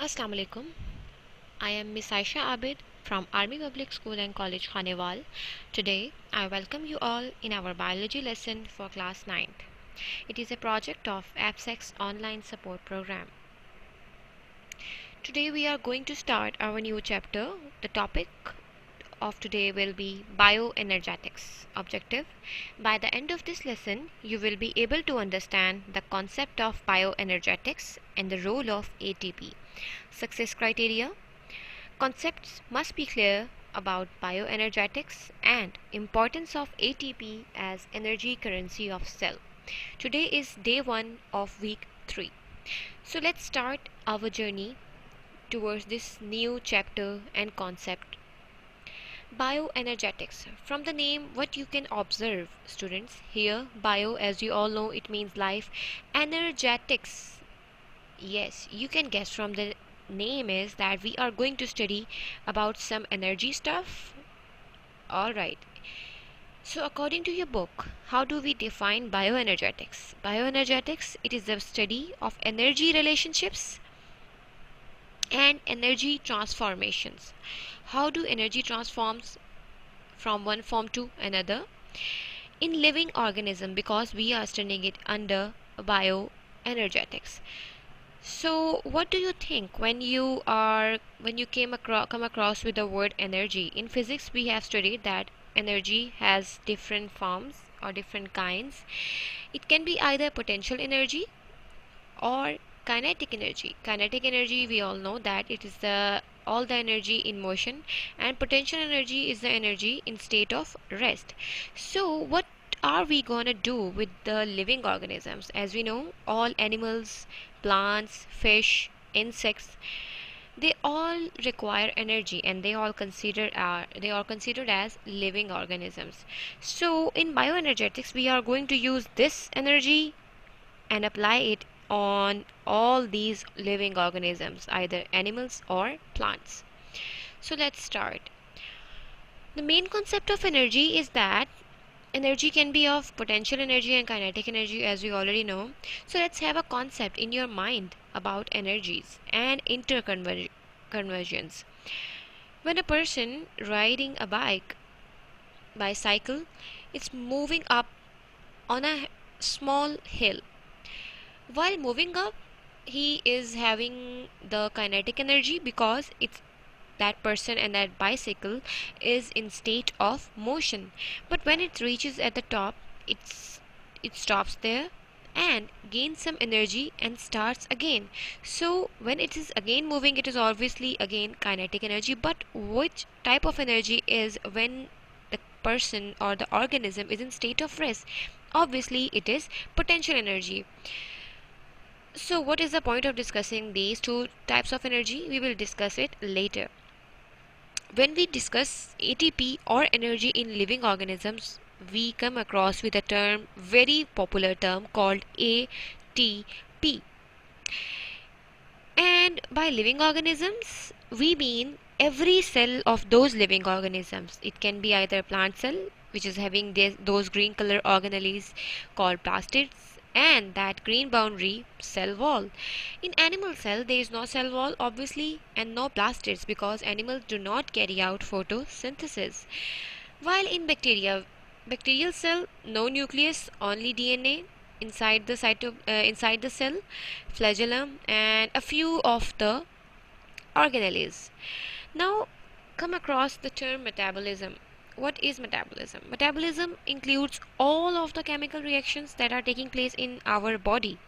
Assalamu alaikum. I am Miss Aisha Abid from Army Public School and College Khanewal. Today, I welcome you all in our biology lesson for class 9th. It is a project of APSEC's online support program. Today, we are going to start our new chapter. The topic of today will be bioenergetics. Objective: by the end of this lesson, you will be able to understand the concept of bioenergetics and the role of ATP. Success criteria: concepts must be clear about bioenergetics and importance of ATP as energy currency of cell. Today is day 1 of week 3. So let's start our journey towards this new chapter and concept. Bioenergetics. From the name, what you can observe, students, here bio, as you all know, it means life. Energetics, yes, you can guess from the name is that we are going to study about some energy stuff. All right. So according to your book, how do we define bioenergetics? Bioenergetics, it is the study of energy relationships and energy transformations. How do energy transforms from one form to another in living organism, because we are studying it under bioenergetics. So, what do you think when you come across with the word energy? In physics, we have studied that energy has different forms or different kinds. It can be either potential energy or kinetic energy. Kinetic energy, we all know that it is the all the energy in motion, and potential energy is the energy in state of rest. So, what are we gonna do with the living organisms? As we know, all animals, plants, fish, insects, they all require energy, and they are considered as living organisms. So in bioenergetics, we are going to use this energy and apply it on all these living organisms, either animals or plants. So let's start. The main concept of energy is that energy can be of potential energy and kinetic energy, as we already know. So let's have a concept in your mind about energies and interconversions. When a person riding a bicycle, it's moving up on a small hill. While moving up, he is having the kinetic energy because it's that person and that bicycle is in state of motion. But when it reaches at the top, it stops there and gains some energy and starts again. So when it is again moving, it is obviously again kinetic energy. But which type of energy is when the person or the organism is in state of rest? Obviously it is potential energy. So what is the point of discussing these two types of energy? We will discuss it later. When we discuss ATP or energy in living organisms, we come across with a term, very popular term called ATP. And by living organisms, we mean every cell of those living organisms. It can be either plant cell, which is having those green color organelles called plastids, and that green boundary cell wall. In animal cell, there is no cell wall obviously, and no plastids because animals do not carry out photosynthesis. While in bacterial cell, no nucleus, only DNA inside the inside the cell, flagellum, and a few of the organelles. Now, come across the term metabolism. What is metabolism? Metabolism includes all of the chemical reactions that are taking place in our body.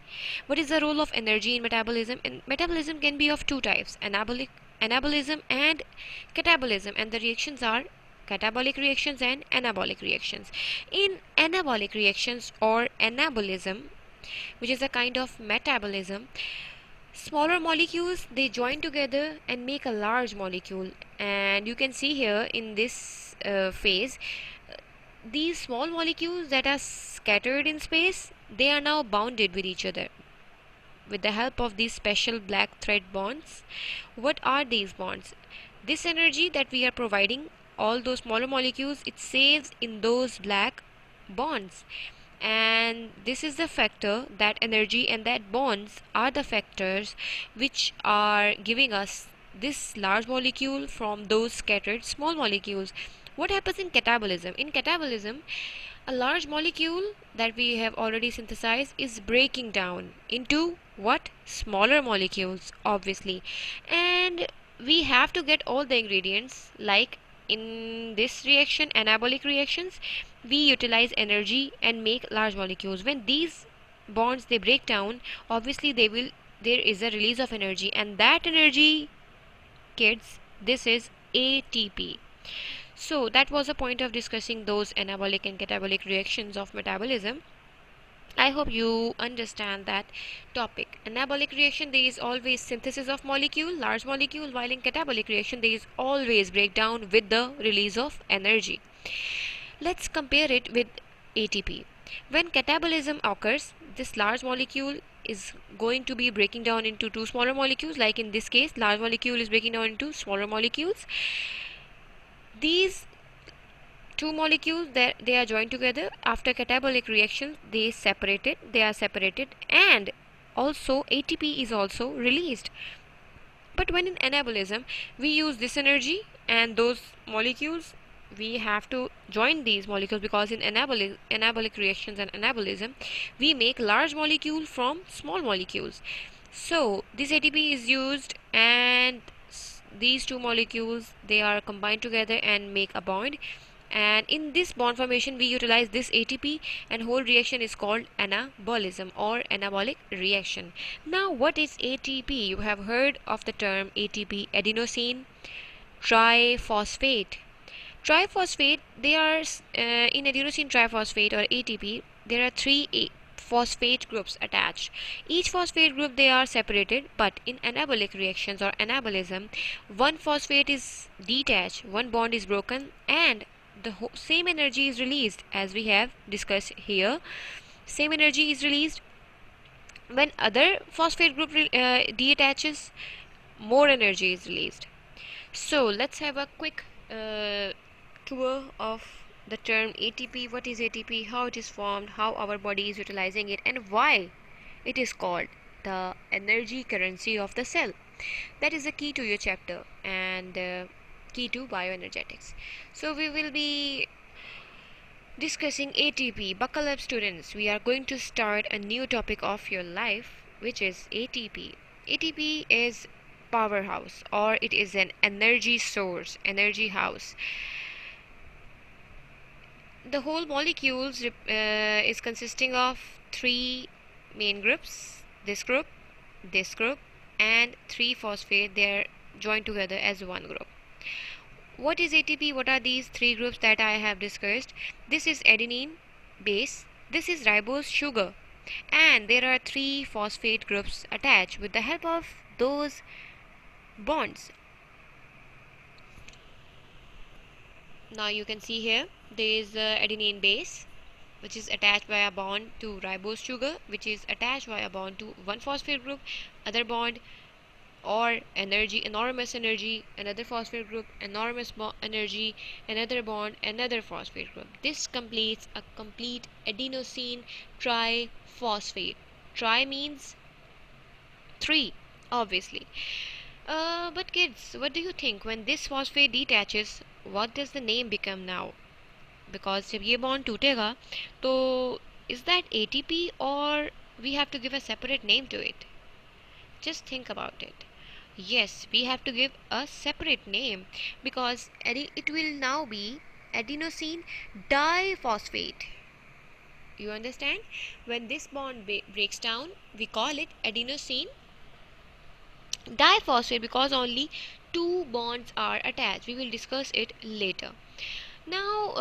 What is the role of energy in metabolism? And metabolism can be of two types: anabolism and catabolism, and the reactions are catabolic reactions and anabolic reactions. In anabolic reactions or anabolism, which is a kind of metabolism, smaller molecules they join together and make a large molecule, and you can see here in this phase, these small molecules that are scattered in space, they are now bounded with each other with the help of these special black thread bonds. What are these bonds? This energy that we are providing all those smaller molecules, it saves in those black bonds, and this is the factor, that energy and that bonds are the factors which are giving us this large molecule from those scattered small molecules. What happens in catabolism? In catabolism, a large molecule that we have already synthesized is breaking down into what? Smaller molecules, obviously. And we have to get all the ingredients, like in this reaction, anabolic reactions, we utilize energy and make large molecules. When these bonds they break down, obviously there is a release of energy, and that energy, kids, this is ATP. So that was the point of discussing those anabolic and catabolic reactions of metabolism. I hope you understand that topic. Anabolic reaction, there is always synthesis of molecule, large molecule, while in catabolic reaction there is always breakdown with the release of energy. Let's compare it with ATP. When catabolism occurs, this large molecule is going to be breaking down into two smaller molecules. Like in this case, large molecule is breaking down into smaller molecules. These two molecules that they are joined together after catabolic reactions, they are separated, and also ATP is also released. But when in anabolism, we use this energy and those molecules, we have to join these molecules, because in anabolic reactions and anabolism, we make large molecule from small molecules. So this ATP is used, and these two molecules they are combined together and make a bond, and in this bond formation we utilize this ATP, and whole reaction is called anabolism or anabolic reaction. Now what is ATP? You have heard of the term ATP, adenosine triphosphate. Triphosphate, they are in adenosine triphosphate or ATP, there are three phosphate groups attached. Each phosphate group they are separated, but in anabolic reactions or anabolism, one phosphate is detached, one bond is broken, and the same energy is released, as we have discussed here. Same energy is released. When other phosphate group detaches, more energy is released. So let's have a quick tour of the term ATP. What is ATP? How it is formed? How our body is utilizing it? And why it is called the energy currency of the cell? That is the key to your chapter, and key to bioenergetics. So we will be discussing ATP. Buckle up, students. We are going to start a new topic of your life, which is ATP. ATP is powerhouse, or it is an energy source, energy house. The whole molecules is consisting of three main groups, this group, and three phosphate. They are joined together as one group. What is ATP? What are these three groups that I have discussed? This is adenine base, this is ribose sugar, and there are three phosphate groups attached. With the help of those bonds, now you can see here there is adenine base, which is attached by a bond to ribose sugar, which is attached by a bond to one phosphate group, other bond or energy, enormous energy, another phosphate group, enormous energy, another bond, another phosphate group. This completes a complete adenosine triphosphate. Tri means three, obviously. But kids, what do you think? When this phosphate detaches, what does the name become now? Because जब ये bond टूटेगा, तो is that ATP, or we have to give a separate name to it? Just think about it. Yes, we have to give a separate name, because it will now be adenosine diphosphate. You understand? When this bond breaks down, we call it adenosine diphosphate, because only two bonds are attached. We will discuss it later. Now,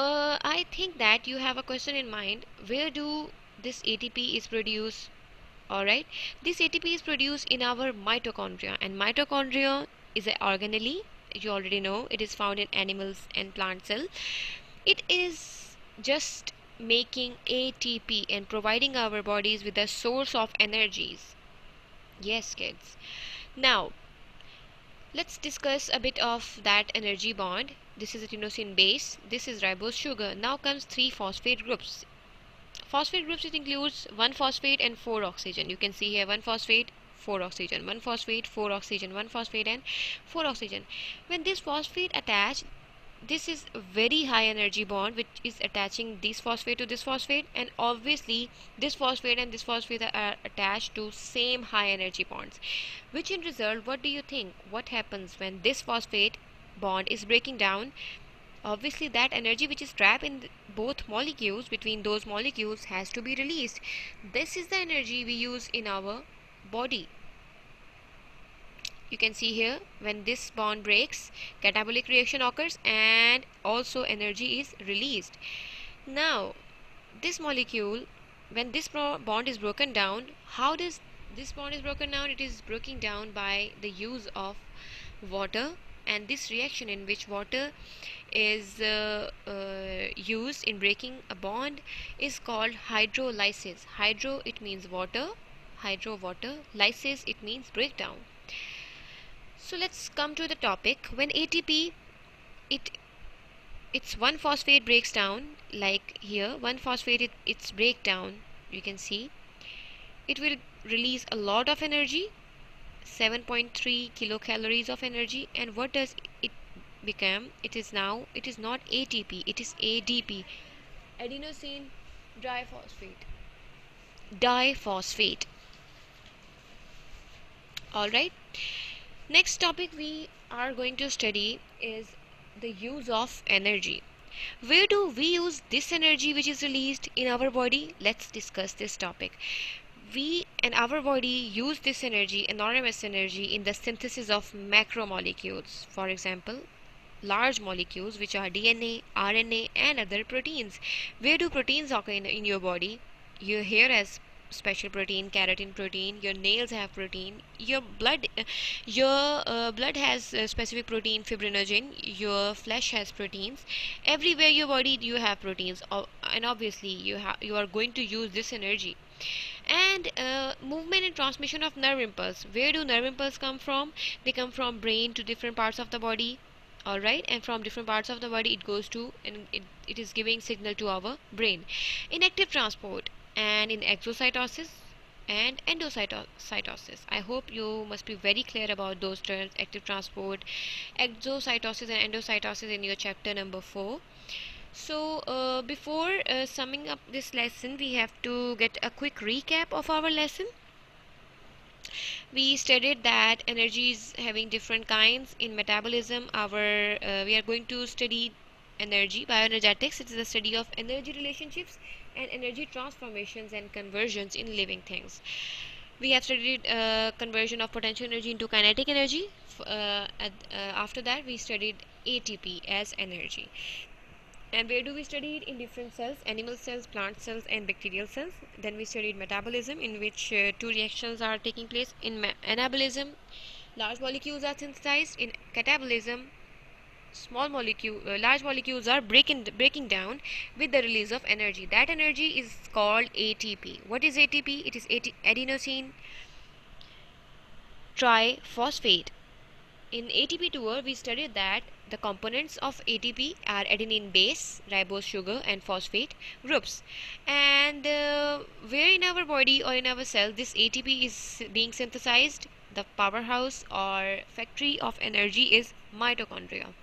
I think that you have a question in mind. Where do this ATP is produced? Alright, this ATP is produced in our mitochondria, and mitochondria is an organelle. You already know it is found in animals and plant cell. It is just making ATP and providing our bodies with a source of energies. Yes, kids. Now, let's discuss a bit of that energy bond. This is adenosine base, this is ribose sugar. Now comes three phosphate groups. Phosphate groups, it includes one phosphate and four oxygen. You can see here one phosphate, four oxygen, one phosphate, four oxygen, one phosphate and four oxygen. When this phosphate attach, this is a very high energy bond which is attaching this phosphate to this phosphate, and obviously this phosphate and this phosphate are attached to same high energy bonds, which in result, what do you think, what happens when this phosphate bond is breaking down? Obviously that energy which is trapped in both molecules, between those molecules, has to be released. This is the energy we use in our body. You can see here, when this bond breaks, catabolic reaction occurs and also energy is released. Now this molecule, when this bond is broken down, how does this bond is broken down? It is broken down by the use of water, and this reaction in which water is used in breaking a bond is called hydrolysis. Hydro, it means water, hydro, water, lysis, it means breakdown. So let's come to the topic. When ATP, it it's one phosphate breaks down, like here one phosphate, its breakdown, you can see it will release a lot of energy, 7.3 kilocalories of energy. And what does it become? It is now, it is not ATP, it is ADP, adenosine diphosphate. All right, next topic we are going to study is the use of energy. Where do we use this energy which is released in our body? Let's discuss this topic. We and our body use this energy, enormous energy, in the synthesis of macromolecules. For example, large molecules which are DNA, RNA and other proteins. Where do proteins occur in your body? Your hair has special protein, keratin protein. Your nails have protein. Your blood has specific protein, fibrinogen. Your flesh has proteins. Everywhere your body you have proteins, and obviously you are going to use this energy. And movement and transmission of nerve impulse. Where do nerve impulse come from? They come from brain to different parts of the body. All right, and from different parts of the body it goes to, and it is giving signal to our brain. In active transport and in exocytosis and endocytosis. I hope you must be very clear about those terms, active transport, exocytosis and endocytosis, in your chapter number 4. So before summing up this lesson, we have to get a quick recap of our lesson. We studied that energy is having different kinds. In metabolism, we are going to study energy. Bioenergetics, it is the study of energy relationships and energy transformations and conversions in living things. We have studied conversion of potential energy into kinetic energy. After that we studied ATP as energy. And where do we study it? In different cells: animal cells, plant cells and bacterial cells. Then we studied metabolism, in which two reactions are taking place. In anabolism, large molecules are synthesized. In catabolism, large molecules are breaking down with the release of energy. That energy is called ATP. What is ATP? It is adenosine triphosphate. In ATP tour, we studied that the components of ATP are adenine base, ribose sugar and phosphate groups. And where in our body or in our cell this ATP is being synthesized? The powerhouse or factory of energy is mitochondria.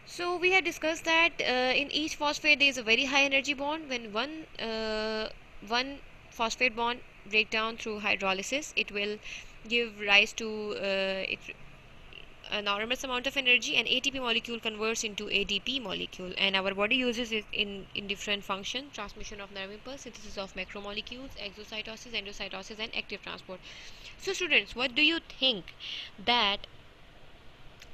So we have discussed that in each phosphate there is a very high energy bond. When one phosphate bond break down through hydrolysis, it will give rise to enormous amount of energy, and ATP molecule converts into ADP molecule, and our body uses it in different function: transmission of nerve impulse, synthesis of macromolecules, exocytosis, endocytosis and active transport. So students, what do you think that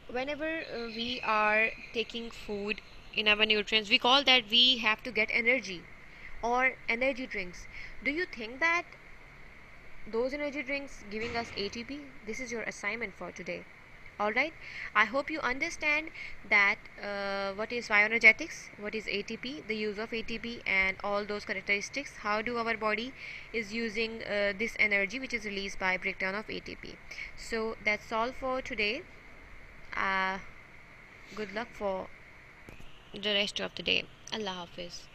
whenever we are taking food in our nutrients, we call that we have to get energy or energy drinks? Do you think that those energy drinks giving us ATP? This is your assignment for today. Alright, I hope you understand that what is bioenergetics, what is ATP, the use of ATP and all those characteristics, how do our body is using this energy which is released by breakdown of ATP. So that's all for today. Good luck for the rest of the day. Allah Hafiz.